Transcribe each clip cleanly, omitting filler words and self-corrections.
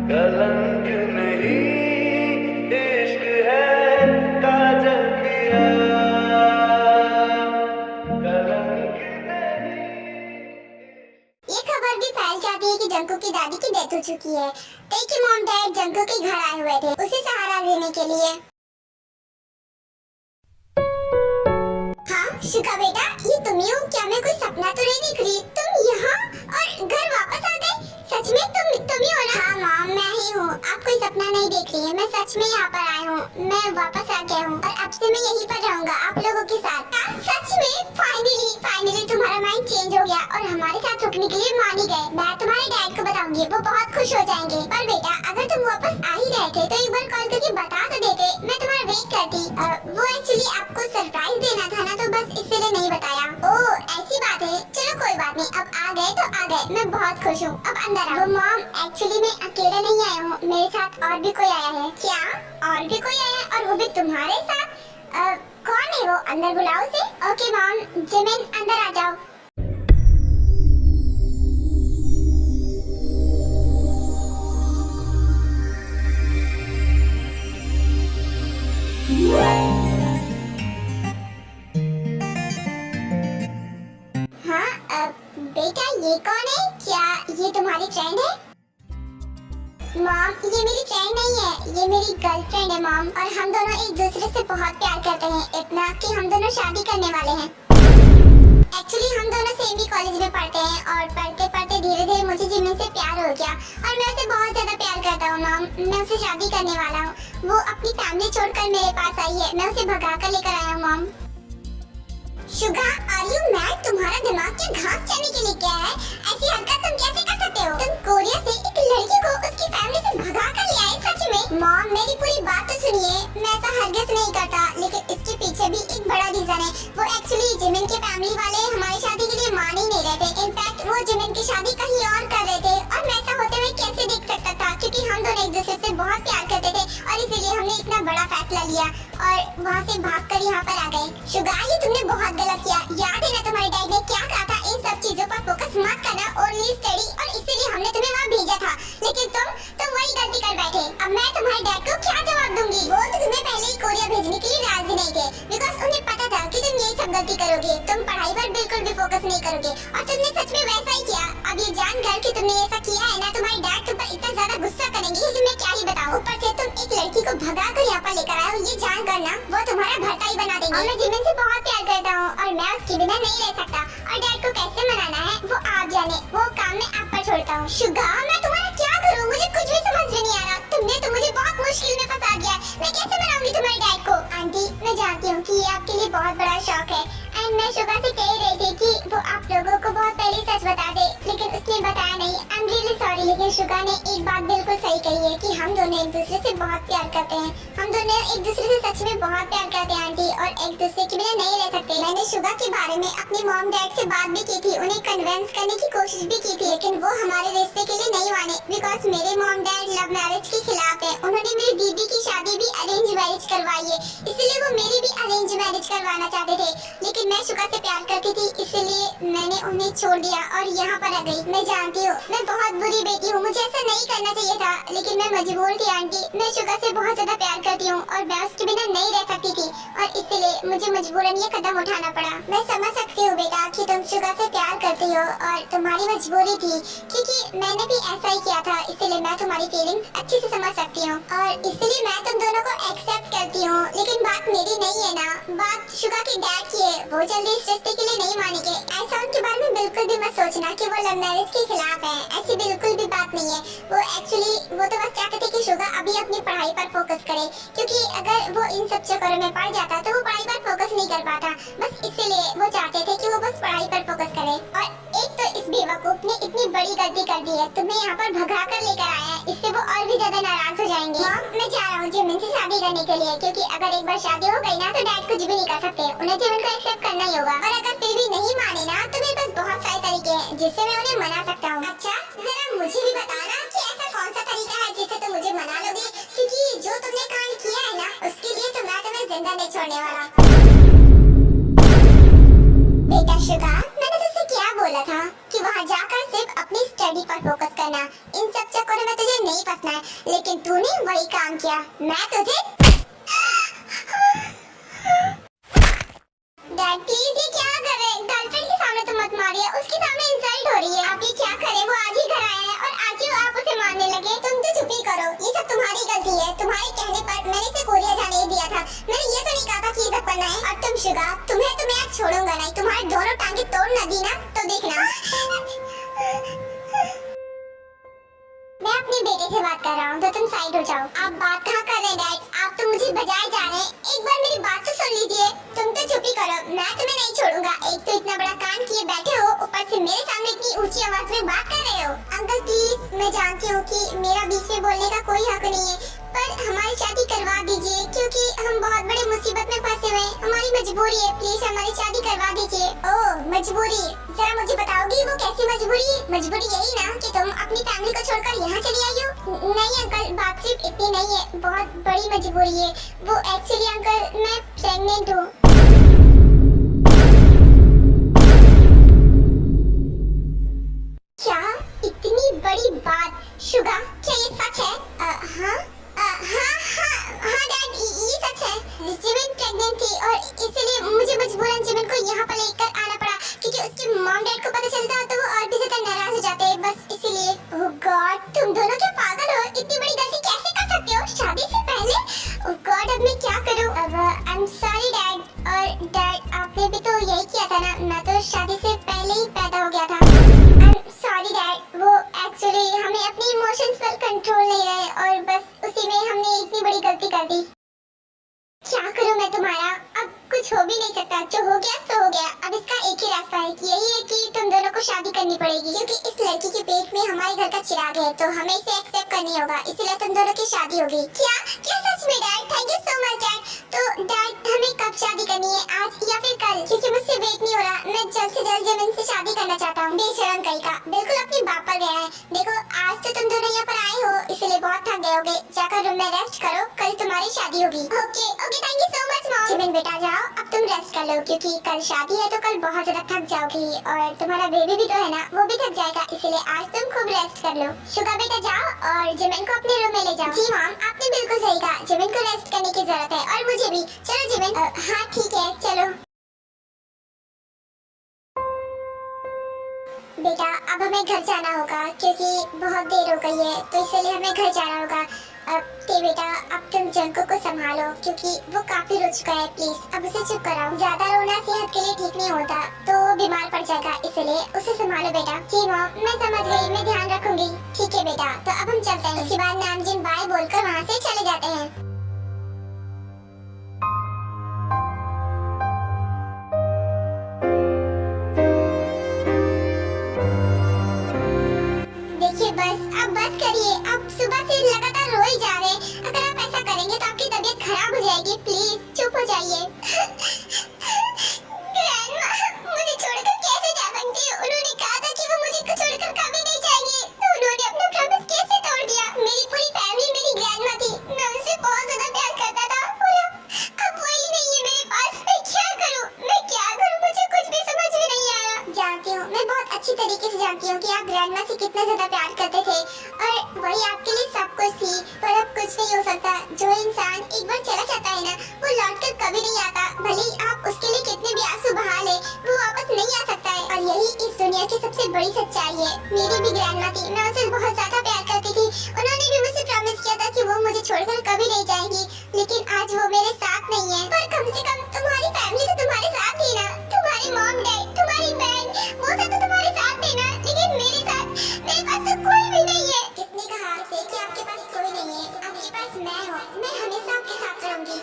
कलंक नहीं इश्क है काजल किया कलंक नहीं। ये खबर भी फैल जाती है कि जंकू की दादी की डेथ हो चुकी है। कई के मॉम डैड जंकू के घर आए हुए थे उसे सहारा देने के लिए। हाँ शुका बेटा, ये तुम ही हो? क्या मैं कोई सपना तो नहीं देख रही? तुम यहाँ और घर वापस आ गए? सच में तुम ही हो ना? हाँ मॉम, मैं ही हूँ। आप कोई सपना नहीं देख रही है, मैं सच में यहाँ पर आई हूँ। मैं वापस आ गया हूँ और अब से मैं यहीं पर रहूंगा आप लोगों के साथ। सच में फाइनली तुम्हारा माइंड चेंज हो गया और हमारे साथ रुकने के लिए मान ही गए। मैं तुम्हारे डैड को बताऊंगी, वो बहुत खुश हो जाएंगे। पर बेटा अगर तुम वापस आ ही रहे थे तो एक बार कॉल करके बता तो देते, मैं तुम्हारा वेट करती। वो एक्चुअली आपको सरप्राइज देना था ना, तो बस इसलिए नहीं बताया। ओह ऐसी बात है, चलो कोई बात नहीं, अब आ गए तो आ गए। मैं बहुत खुश हूँ, अब अंदर आओ। मॉम एक्चुअली मैं अकेला नहीं आया हूँ, मेरे साथ और भी कोई आया है। क्या और भी कोई आया है? और वो भी तुम्हारे साथ? कौन है वो? अंदर बुलाओ उसे। ओके मॉम, जिमिन अंदर आ जाओ। हाँ बेटा ये कौन है? क्या ये तुम्हारी फ्रेंड है? मॉम ये मेरी फ्रेंड नहीं है, ये मेरी गर्लफ्रेंड है मॉम। और हम दोनों एक दूसरे से बहुत प्यार करते हैं, इतना कि हम दोनों शादी करने वाले हैं। एक्चुअली हम दोनों सेम ही कॉलेज में पढ़ते हैं और पढ़ते पढ़ते धीरे धीरे मुझे जिमिन से प्यार हो गया और मैं उसे बहुत ज्यादा प्यार करता हूँ मॉम। मैं उसे शादी करने वाला हूँ। वो अपनी फैमिली छोड़कर मेरे पास आई है, मैं उसे भगा कर लेकर आया हूँ मॉम। शुगा आर यू मैड? तुम्हारा दिमाग क्या घास चढ़ने के लिए क्या है? ऐसी हरकत तुम कैसे कर सकते हो? तुम कोरिया से एक लड़की को उसकी फैमिली से भगा कर ले आए? सच में? मॉम मेरी पूरी बात तो सुनिए, मैं ऐसा हरगिज़ नहीं करता, लेकिन इसके पीछे भी एक बड़ा रीजन है। वो एक्चुअली जिमिन के फैमिली वाले हमारी शादी के लिए मान ही नहीं रहे थे। इनफैक्ट वो जिमिन की शादी कहीं और कर रहे थे और मैं ऐसा होते हुए कैसे देख सकता था, क्योंकि हम दोनों एक दूसरे से बहुत प्यार करते थे और इसीलिए हमने इतना बड़ा फैसला लिया और वहाँ से भागकर यहाँ पर आ गए। शुगा ये तुमने बहुत गलत किया। याद है ना तुम्हारे डैड ने क्या कहा था? इन सब चीजों पर फोकस मत करना, ओनली स्टडी, और इसीलिए हमने तुम्हें वहाँ भेजा था। लेकिन तुम वही गलती कर बैठे। अब मैं तुम्हारे डैड को क्या जवाब दूंगी? वो तो तुम्हें पहले ही कोरिया भेजने के लिए राजी नहीं थे, बिकॉज उन्हें पता था कि तुम यही सब गलती करोगे। तुम पढ़ाई पर बिल्कुल भी फोकस नहीं करोगे और तुमने सच में वैसा ही किया। अब ये जानकर कि तुमने ऐसा किया है ना, तुम्हारे डैड तुम पर इतना ज्यादा गुस्सा करेंगे कि मैं क्या ही बताऊं। ऊपर से तुम एक लड़की को भगा कर यहाँ पर लेकर आए हो, ये जानकर ना वो तुम्हारा भरता ही बना देंगे। और मैं जिमिन से बहुत प्यार करता हूँ और मैं उसके बिना नहीं रह सकता। और डैड को कैसे मनाना है वो आप जाने, वो काम मैं आप पर छोड़ता हूँ। शुगा मैं तुम्हारा क्या करूँ? मुझे कुछ भी समझ में नहीं आ रहा। तुमने तो मुझे बहुत मुश्किल में फंसा दिया है। मैं कैसे मनाऊंगी तुम्हारे डैड को? आंटी मैं जानती हूँ कि ये आपके लिए बहुत बड़ा शौक है एंड मैं शुगा से कह रही थी कि वो आप लोगों को बहुत पहले सच बता दे, लेकिन उसने बताया नहीं। I am really sorry. लेकिन शुगा ने एक बात बिल्कुल सही कही है कि हम दोनों एक दूसरे से बहुत प्यार करते हैं। हम दोनों एक दूसरे से सच में बहुत प्यार करते हैं आंटी, और एक दूसरे के बिना नहीं रह सकते। मैंने शुगा के बारे में अपने मॉम डैड से बात भी की थी, उन्हें कन्विंस करने की कोशिश भी की थी, लेकिन वो हमारे रिश्ते के लिए नहीं माने, बिकॉज मेरे मॉम डैड लव मैरिज के खिलाफ है। उन्होंने मेरी दीदी की शादी भी अरेंज मैरिज करवाई है, इसलिए वो मेरी भी अरेंज मैरिज करवाना चाहते थे। लेकिन मैं शुगा से प्यार करती थी, इसलिए मैंने उन्हें छोड़ दिया और यहाँ पर आ गई। मैं जानती हूँ मैं बहुत बुरी बेटी हूँ, मुझे ऐसा नहीं करना चाहिए था, लेकिन मैं मजबूर थी आंटी। मैं शुगा से बहुत ज्यादा प्यार करती हूँ और मैं उसके बिना नहीं रह सकती थी और इसलिए मुझे मजबूरन ये कदम उठाना पड़ा। मैं समझ सकती हूँ बेटा कि तुम शुगा से प्यार करती हो और तुम्हारी मजबूरी थी, क्योंकि मैंने भी ऐसा ही किया था, इसलिए मैं तुम्हारी फीलिंग्स अच्छे से समझ सकती हूँ और इसलिए मैं तुम दोनों को एक्सेप्ट करती हूँ। लेकिन बात मेरी नहीं है ना, बात शुगा के डैड की है। वो जल्दी इस रिश्ते के लिए नहीं मानेंगे। ऐसा उनके बारे में बिल्कुल भी मत सोचना कि वो लव मैरिज के खिलाफ है, ऐसी बिल्कुल भी बात नहीं है। वो एक्चुअली वो तो बस चाहते थे कि शुगा अभी अपनी पढ़ाई पर फोकस करे, क्योंकि अगर वो इन सब चक्करों में पड़ जाता तो वो पढ़ाई पर फोकस नहीं कर पाता। बस इसलिए वो चाहते थे कि वो बस पढ़ाई पर फोकस करे। और एक तो इस बेवकूफ ने इतनी बड़ी गलती कर दी है, तुम्हें यहाँ पर भगा कर लेकर आया है, इससे वो और भी ज्यादा नाराज हो जाएंगे। मैं जा रहा हूँ जिमिन से शादी करने के लिए, क्योंकि अगर एक बार शादी हो गई ना तो डैड कुछ भी नहीं कर सकते, उन्हें जिमिन को एक्सेप्ट करना ही होगा। और अगर फिर भी नहीं माने ना तो मेरे पास बहुत सारे तरीके हैं जिससे मैं उन्हें मना सकता हूँ। अच्छा जरा मुझे भी बताना कि ऐसा कौन सा तरीका है जिससे तुम मुझे मना लोगे, क्योंकि जो तुमने कांड किया है ना उसके लिए तो मैं तुम्हें जिंदा नहीं छोड़ने वाला। बेटा शुगा मैंने तुझसे क्या बोला था कि वहाँ जाकर सिर्फ अपनी स्टडी पर फोकस करना, इन सब चक्करों में तुझे नहीं फंसना रखना है, लेकिन तूने वही काम किया। मैं तुझे डैड प्लीज ये क्या कर रहे हैं? गर्लफ्रेंड के सामने तो मत मारिए, उसके सामने इंसल्ट हो रही है। आप ये क्या करें? वो आज ही घर आया है और आज ही आप उसे मारने लगे। तुम तो चुप ही करो, ये सब तुम्हारी गलती है। तुम्हारे कहने पर मैंने इसे कोरिया जाने ही दिया था। मैंने ये तो नहीं कहा था कि ये सब करना है। और तुम शुगा, तुम्हें तो मैं आज छोड़ूंगा नहीं। तुम्हारे दोनों टांगे तोड़ न दी ना तो देखना। मैं अपने बेटे से बात कर रहा हूँ, तो तुम साइड हो जाओ। आप बात कहाँ कर रहे हैं डैड? आप तो मुझे बजाए जा रहे हैं। एक बार मेरी बात तो सुन लीजिए। तुम तो चुप ही करो, मैं तुम्हें नहीं छोड़ूंगा। एक तो इतना बड़ा कांड किए बैठे हो, ऊपर से मेरे सामने इतनी ऊंची आवाज में बात कर रहे हो। अंकल प्लीज, मैं जानती हूँ कि मेरा बीच में बोलने का कोई हक नहीं है, पर हमारी शादी करवा दीजिए, क्योंकि हम बहुत बड़ी मुसीबत में फंसे हुए हैं। हमारी मजबूरी है, प्लीज हमारी शादी करवा दीजिए। ओह मजबूरी, जरा मुझे बताओगी वो कैसी मजबूरी है? मजबूरी यही ना कि तुम अपनी फैमिली को छोड़कर यहाँ चली आई हो? नहीं अंकल, बात सिर्फ इतनी नहीं है, बहुत बड़ी मजबूरी है। वो एक्चुअली अंकल, मैं प्रेग्नेंट हूँ। क्या? इतनी बड़ी बात? शुगा, क्या ये सच है? हाँ डैड, ये सच है। जिमिन प्रेग्नेंट थी और इसलिए मुझे मजबूरन जिमिन को यहाँ पर लेकर आना पड़ा, क्योंकि उसके मॉम डैड को पता चलता तो वो और भी ज्यादा नाराज हो जाते, बस इसीलिए। ओह गॉड, तुम दोनों क्या पागल हो? इतनी बड़ी गलती कैसे कर सकते हो शादी से पहले? ओह गॉड, अब मैं क्या करूँ? अब आई एम सॉरी डैड। और डैड, आपने भी तो यही किया था ना? मैं तो शादी से पहले ही पैदा हो गया था। आई एम सॉरी डैड, वो एक्चुअली हमें अपने इमोशंस पर कंट्रोल नहीं रहे और बस उसी में हमने इतनी बड़ी गलती कर दी। क्या करूं मैं तुम्हारा? अब कुछ हो भी नहीं सकता, जो हो गया सो हो गया। अब इसका एक ही रास्ता है, यही है कि तुम दोनों को शादी करनी पड़ेगी, क्योंकि इस लड़की के पेट में हमारे घर का चिराग है, तो हमें इसे एक्सेप्ट करनी होगा, इसलिए तुम दोनों की शादी होगी। क्या क्या सच में dad? Thank you so much dad. तो डैड, हमें कब शादी करनी है, आज या फिर कल? क्योंकि मुझसे वेट नहीं हो रहा, मैं जल्द से जल्द जिमिन से शादी करना चाहता हूँ। बेशरम कहीं का, बिल्कुल अपने बाप पर गया है। देखो, आज तो तुम दोनों यहाँ पर आए हो, इसलिए बहुत थक गए होगे, जाकर रूम में रेस्ट करो, कल तुम्हारी शादी होगी। Okay okay, thank you so much mom. Jimin बेटा जाओ, अब तुम रेस्ट कर लो, क्योंकि कल शादी है तो कल बहुत ज्यादा थक जाओगी, और तुम्हारा बेबी भी तो है ना, वो भी थक जाएगा, इसलिए आज तुम खूब रेस्ट कर लो। शुगा बेटा जाओ और जिमिन को अपने रूम में ले जाओ। जी मॉम, आपने बिल्कुल सही कहा, जिमिन को रेस्ट करने की जरूरत है, और मुझे भी। चलो जिमिन। हाँ ठीक है, चलो। बेटा, अब हमें घर जाना होगा, क्योंकि बहुत देर हो गई है, तो इसलिए हमें घर जाना होगा। ते बेटा, अब तुम जंको को संभालो, क्योंकि वो काफी रो चुका है, प्लीज अब उसे चुप कराओ। ज्यादा रोना सेहत के लिए ठीक नहीं होता, तो वो बीमार पड़ जाएगा, इसलिए उसे संभालो बेटा। जी मॉम, मैं समझ गई, मैं ध्यान रखूंगी। ठीक है बेटा, तो अब हम चलते हैं। उसके बाद नामजिन बाय बोलकर वहाँ से चले जाते हैं। देखिए बस, अब बस करिए, अब सुबह से लगातार रो ही जा रहे हैं। अगर आप ऐसा करेंगे तो आपकी तबीयत खराब हो जाएगी, प्लीज चुप हो जाइए। ग्रैंडमा, मुझे छोड़कर कैसे जा सकती है? उन्होंने कहा था कि वो मुझे छोड़कर कभी नहीं जाएंगे, तो उन्होंने अपना प्रॉमिस कैसे तोड़ दिया? मेरी पूरी फैमिली मेरी ग्रैंडमा थी, मैं उनसे बहुत ज्यादा प्यार करता था, और अब वही नहीं है मेरे पास। मैं क्या करूं? मुझे कुछ भी समझ में नहीं आ रहा। जानती हूँ, मैं बहुत अच्छी तरीके से जानती हूँ कि आप ग्रैंडमा से कितना ज्यादा प्यार करते थे, और वही आपके लिए सब कुछ थी, पर अब कुछ नहीं हो सकता। जो इंसान एक बार चला जाता है ना, वो लौटकर कभी नहीं आता, भले ही आप उसके लिए कितने भी आंसू बहा ले, वो वापस नहीं आ सकता है। और यही इस दुनिया की सबसे बड़ी सच्चाई है। मेरी भी ग्रैंडमा थी, मैं उनसे बहुत ज्यादा प्यार करती थी, उन्होंने भी मुझसे प्रॉमिस किया था कि वो मुझे छोड़कर कभी नहीं जाएंगी, लेकिन आज वो मेरे साथ नहीं है। पर कम से कम तुम्हारी फैमिली तो तुम्हारे साथ थी ना, तुम्हारी मॉम डैड, तुम्हारी बहन, वो सब तो तुम्हारे साथ थे ना, लेकिन मेरे पास तो कोई भी नहीं है। किसने कहा आपसे कि आपके पास कोई नहीं है? आपके पास मैं हूँ, मैं हमेशा आपके साथ रहूंगी।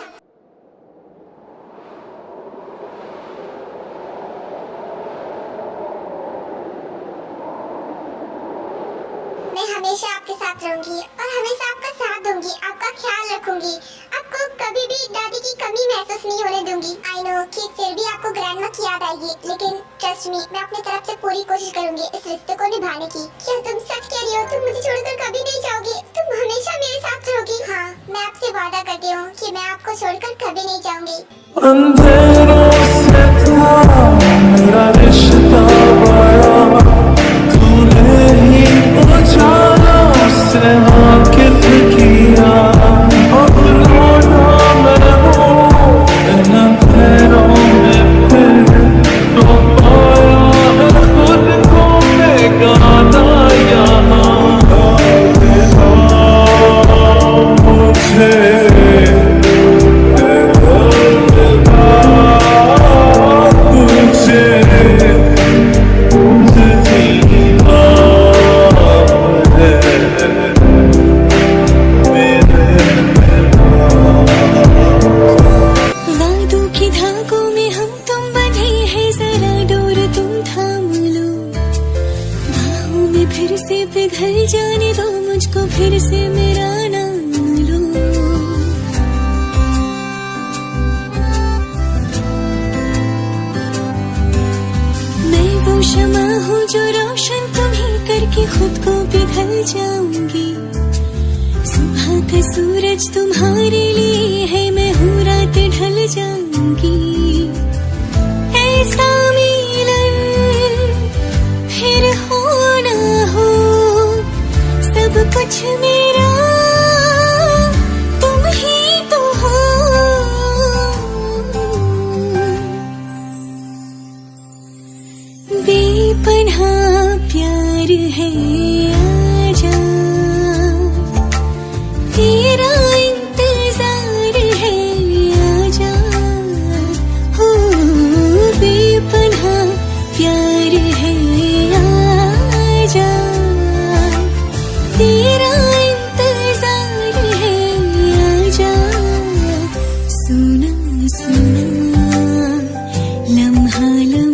मैं हमेशा आपके साथ रहूंगी और हमेशा आपका साथ दूंगी, आपका ख्याल रखूंगी, आपको कभी भी दादी की कमी महसूस नहीं होने दूंगी। आई नो कि फिर भी आपको ग्रैंडमा की याद आएगी, लेकिन ट्रस्ट मी, मैं अपनी तरफ से पूरी कोशिश करूंगी इस रिश्ते को निभाने की। क्या तुम सच कह रही हो? तुम मुझे छोड़कर कभी नहीं जाओगी? तुम हमेशा मेरे साथ रहोगी? हाँ, मैं आपसे वादा करती हूँ कि मैं आपको छोड़कर कभी नहीं जाऊंगी। अंधेरों से था मेरा रिश्ता बड़ा, तूने ही उजालों से आके प्यार से मेरा नाम लो। मैं वो शमा हूँ जो रोशन तुम्हें करके खुद को पिघल जाऊंगी। सुबह का सूरज तुम्हारे लिए है, मैं हूँ रात ढल जाऊंगी। ऐसा मिलन फिर हो ना हो, सब कुछ मेरा तुम ही तो हो। बेपनाह प्यार है, आजा तेरा इंतजार है, आजा हो। बेपनाह प्यार है, आजा तेरा इंतजार है, आजा। सुना सुना लम्हा लम्हा